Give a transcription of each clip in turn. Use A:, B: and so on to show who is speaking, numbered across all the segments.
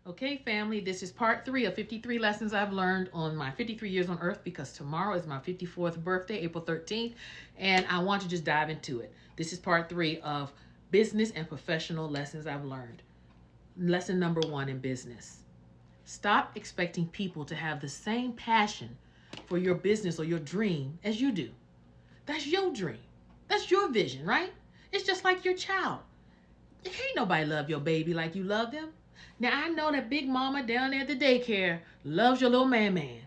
A: Okay, family, this is part 3 of 53 lessons I've learned on my 53 years on earth, because tomorrow is my 54th birthday, April 13th, and I want to just dive into it. This is part 3 of business and professional lessons I've learned. Lesson number 1 in business. Stop expecting people to have the same passion for your business or your dream as you do. That's your dream. That's your vision, right? It's just like your child. Ain't nobody love your baby like you love them. Now, I know that big mama down there at the daycare loves your little man.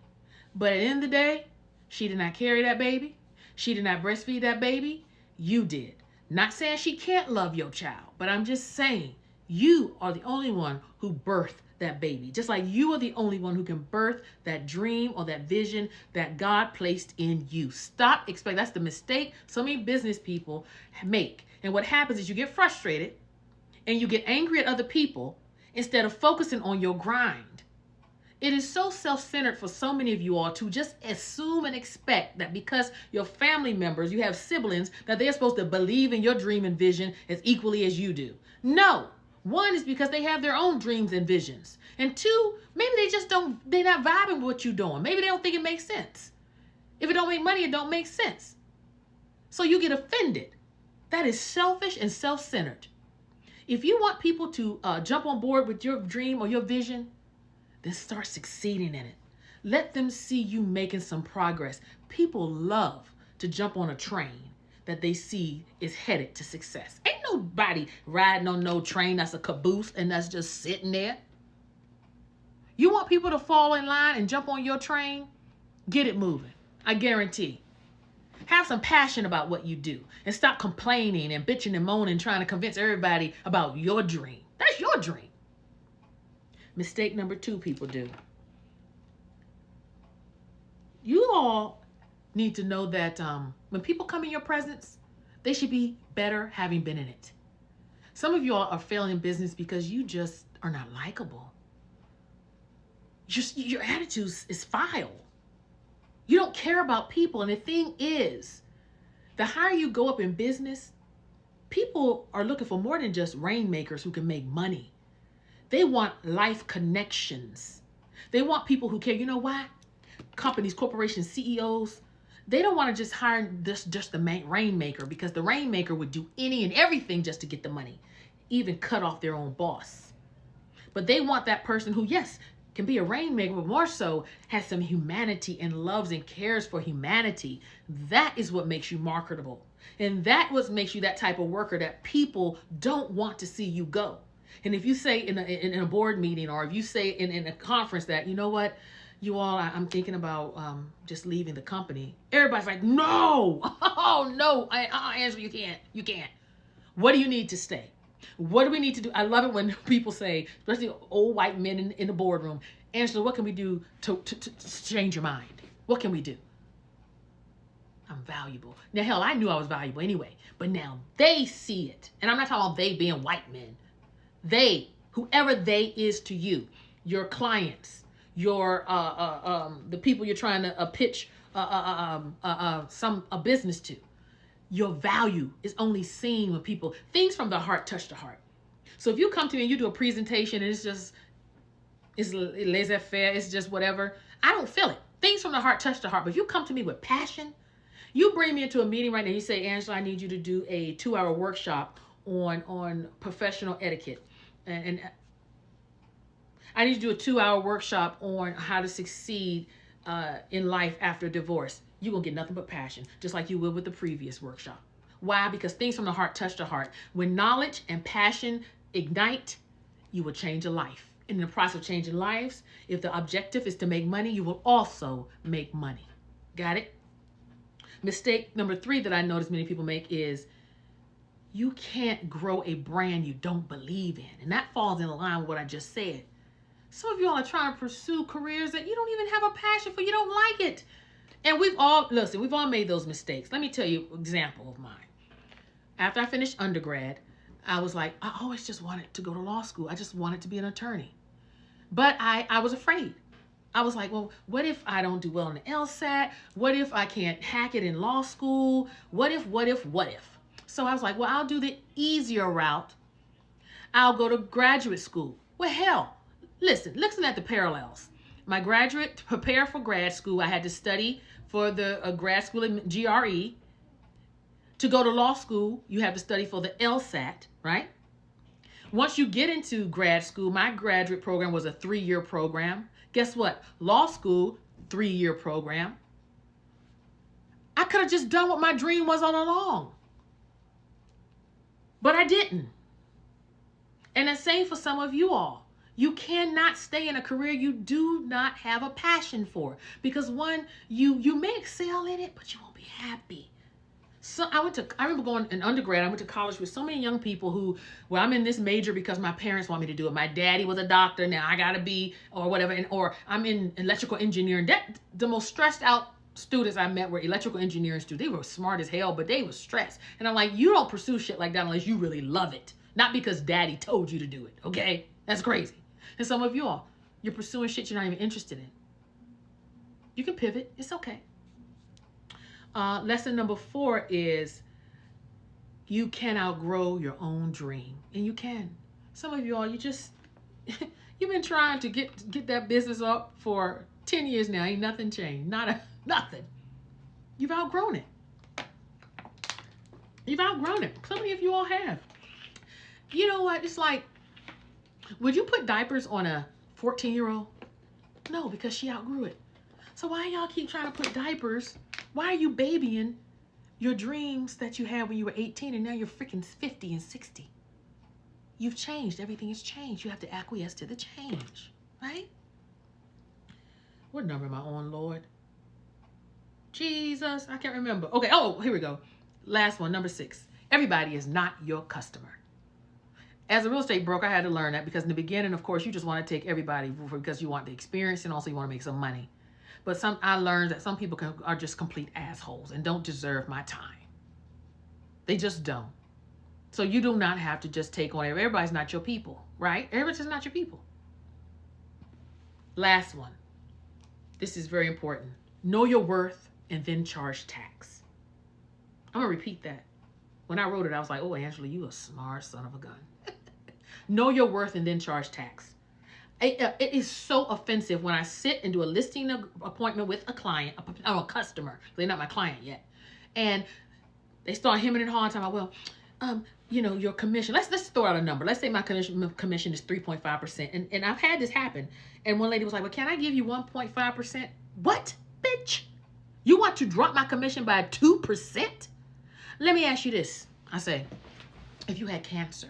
A: But at the end of the day, she did not carry that baby. She did not breastfeed that baby. You did. Not saying she can't love your child, but I'm just saying you are the only one who birthed that baby. Just like you are the only one who can birth that dream or that vision that God placed in you. Stop expecting. That's the mistake so many business people make. And what happens is you get frustrated and you get angry at other people instead of focusing on your grind. It is so self-centered for so many of you all to just assume and expect that because your family members, you have siblings, that they're supposed to believe in your dream and vision as equally as you do. No. One is because they have their own dreams and visions. And two, maybe they're not vibing with what you're doing. Maybe they don't think it makes sense. If it don't make money, it don't make sense. So you get offended. That is selfish and self-centered. If you want people to jump on board with your dream or your vision, then start succeeding in it. Let them see you making some progress. People love to jump on a train that they see is headed to success. Ain't nobody riding on no train that's a caboose and that's just sitting there. You want people to fall in line and jump on your train? Get it moving. I guarantee. Have some passion about what you do and stop complaining and bitching and moaning, trying to convince everybody about your dream. That's your dream. Mistake number 2 people do. You all need to know that when people come in your presence, they should be better having been in it. Some of you all are failing in business because you just are not likable. Your attitude is vile. You don't care about people. And the thing is, the higher you go up in business, people are looking for more than just rainmakers who can make money. They want life connections. They want people who care. You know why? Companies, corporations, CEOs, they don't want to just hire just the rainmaker, because the rainmaker would do any and everything just to get the money, even cut off their own boss. But they want that person who, yes, can be a rainmaker, but more so has some humanity and loves and cares for humanity. That is what makes you marketable. And that what makes you that type of worker that people don't want to see you go. And if you say in a board meeting, or if you say in a conference that, you know what, you all, I'm thinking about just leaving the company. Everybody's like, no, oh no, Angela, you can't. What do you need to stay? What do we need to do? I love it when people say, especially old white men in the boardroom, Angela, what can we do to change your mind? What can we do? I'm valuable. Now, hell, I knew I was valuable anyway, but now they see it. And I'm not talking about they being white men. They, whoever they is to you, your clients, your the people you're trying to pitch a business to. Your value is only seen when people, things from the heart touch the heart. So if you come to me and you do a presentation and it's laissez-faire, it's just whatever, I don't feel it. Things from the heart touch the heart. But if you come to me with passion, you bring me into a meeting right now, you say, Angela, I need you to do a 2-hour workshop on professional etiquette. And I need you to do a 2-hour workshop on how to succeed in life after divorce. You're going to get nothing but passion, just like you will with the previous workshop. Why? Because things from the heart touch the heart. When knowledge and passion ignite, you will change a life. And in the process of changing lives, if the objective is to make money, you will also make money. Got it? Mistake number 3 that I notice many people make is you can't grow a brand you don't believe in. And that falls in line with what I just said. Some of you all are trying to pursue careers that you don't even have a passion for. You don't like it. And we've all made those mistakes. Let me tell you an example of mine. After I finished undergrad, I was like, I always just wanted to go to law school. I just wanted to be an attorney. But I was afraid. I was like, well, what if I don't do well in the LSAT? What if I can't hack it in law school? What if? So I was like, well, I'll do the easier route. I'll go to graduate school. Well, hell, listen at the parallels. My graduate, to prepare for grad school, I had to study for the grad school in GRE. To go to law school, you have to study for the LSAT, right? Once you get into grad school, my graduate program was a 3-year program. Guess what? Law school, 3-year program. I could have just done what my dream was all along. But I didn't. And the same for some of you all. You cannot stay in a career you do not have a passion for. Because one, you may excel in it, but you won't be happy. So I remember going in undergrad, I went to college with so many young people who, well, I'm in this major because my parents want me to do it. My daddy was a doctor, now I gotta be, or whatever, or I'm in electrical engineering. The most stressed out students I met were electrical engineering students. They were smart as hell, but they were stressed. And I'm like, you don't pursue shit like that unless you really love it. Not because daddy told you to do it, okay? That's crazy. And some of you all, you're pursuing shit you're not even interested in. You can pivot, it's okay. Lesson number 4 is you can outgrow your own dream. And you can. Some of you all, you've been trying to get that business up for 10 years now. Ain't nothing changed. Nothing. You've outgrown it. You've outgrown it. So many of you all have. You know what? It's like, would you put diapers on a 14-year-old? No, because she outgrew it. So why y'all keep trying to put diapers? Why are you babying your dreams that you had when you were 18 and now you're freaking 50 and 60? You've changed. Everything has changed. You have to acquiesce to the change, right? What number am I on, Lord? Jesus, I can't remember. Okay, oh, here we go. Last one, number 6. Everybody is not your customer. As a real estate broker, I had to learn that because in the beginning, of course, you just want to take everybody because you want the experience and also you want to make some money. But I learned that some people are just complete assholes and don't deserve my time. They just don't. So you do not have to just take on everybody's not your people, right? Everybody's not your people. Last one. This is very important. Know your worth and then charge tax. I'm going to repeat that. When I wrote it, I was like, oh, Angela, you a smart son of a gun. Know your worth and then charge tax. It is so offensive when I sit and do a listing appointment with a client, a customer. They're not my client yet. And they start hemming and hawing, talking about, well, you know, your commission. Let's throw out a number. Let's say my commission is 3.5%. And I've had this happen. And one lady was like, well, can I give you 1.5%? What, bitch? You want to drop my commission by 2%? Let me ask you this. I say, if you had cancer,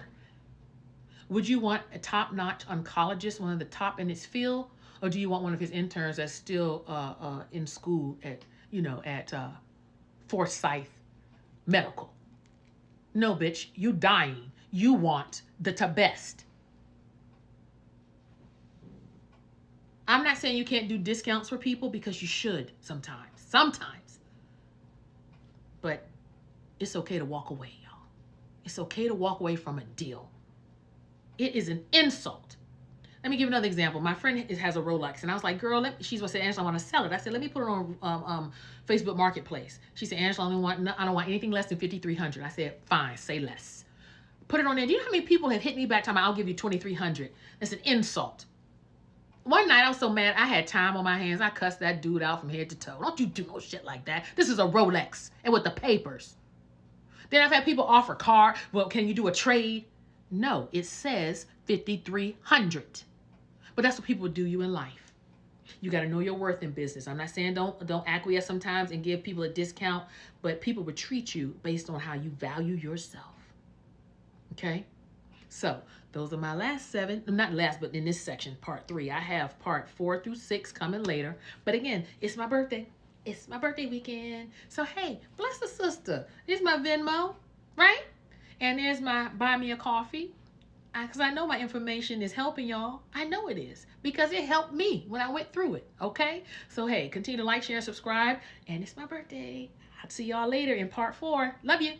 A: would you want a top-notch oncologist, one of the top in his field, or do you want one of his interns that's still in school at Forsyth Medical? No, bitch, you dying. You want the best. I'm not saying you can't do discounts for people because you should sometimes. But it's okay to walk away, y'all. It's okay to walk away from a deal. It is an insult. Let me give another example. My friend has a Rolex, and I was like, girl, she's going to say, Angela, I want to sell it. I said, let me put it on Facebook Marketplace. She said, Angela, I don't want anything less than $5,300. I said, fine, say less. Put it on there. Do you know how many people have hit me back time? I'll give you $2,300. That's an insult. One night, I was so mad. I had time on my hands. I cussed that dude out from head to toe. Don't you do no shit like that. This is a Rolex, and with the papers. Then I've had people offer car. Well, can you do a trade? No, it says $5,300. But that's what people do you in life. You got to know your worth in business. I'm not saying don't acquiesce sometimes and give people a discount, but people will treat you based on how you value yourself. Okay? So those are my last 7. Not last, but in this section, part 3. I have part 4 through 6 coming later. But again, it's my birthday. It's my birthday weekend. So, hey, bless the sister. Here's my Venmo, right? And there's my buy me a coffee. Because I know my information is helping y'all. I know it is. Because it helped me when I went through it. Okay? So, hey, continue to like, share, and subscribe. And it's my birthday. I'll see y'all later in part 4. Love you.